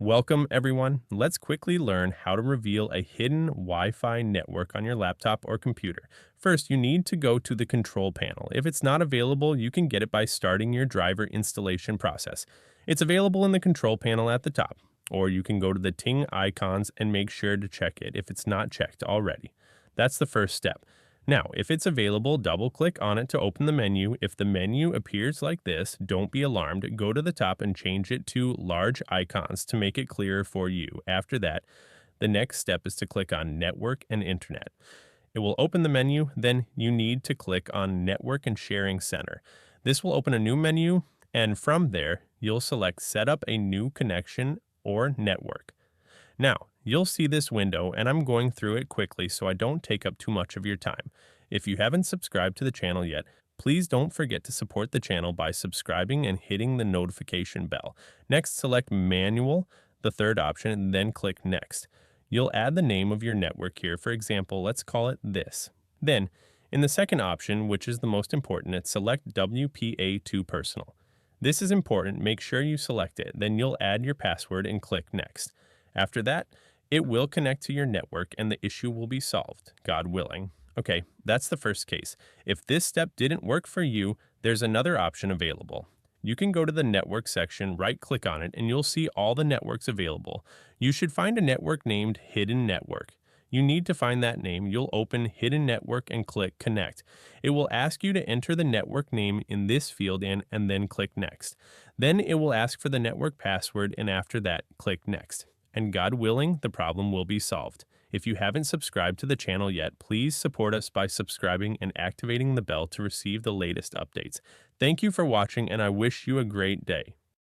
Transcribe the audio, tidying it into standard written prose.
Welcome everyone. Let's quickly learn how to reveal a hidden Wi-Fi network on your laptop or computer. First, you need to go to the control panel. If it's not available, you can get it by starting your driver installation process. It's available in the control panel at the top, or you can go to the Ting icons and make sure to check it if it's not checked already. That's the first step. Now, if it's available, double-click on it to open the menu. If the menu appears like this, don't be alarmed. Go to the top and change it to large icons to make it clearer for you. After that, the next step is to click on Network and Internet. It will open the menu, then you need to click on Network and Sharing Center. This will open a new menu, and from there, you'll select Set up a new connection or network. Now, you'll see this window, and I'm going through it quickly so I don't take up too much of your time. If you haven't subscribed to the channel yet, please don't forget to support the channel by subscribing and hitting the notification bell. Next, select Manual, the third option, and then click Next. You'll add the name of your network here. For example, let's call it this. Then, in the second option, which is the most important, it's select WPA2 Personal. This is important. Make sure you select it. Then you'll add your password and click Next. After that, it will connect to your network and the issue will be solved, God willing. Okay, that's the first case. If this step didn't work for you, there's another option available. You can go to the network section, right-click on it, and you'll see all the networks available. You should find a network named Hidden Network. You need to find that name. You'll open Hidden Network and click Connect. It will ask you to enter the network name in this field and then click Next. Then it will ask for the network password, and after that, click Next. And God willing, the problem will be solved. If you haven't subscribed to the channel yet, please support us by subscribing and activating the bell to receive the latest updates. Thank you for watching, and I wish you a great day.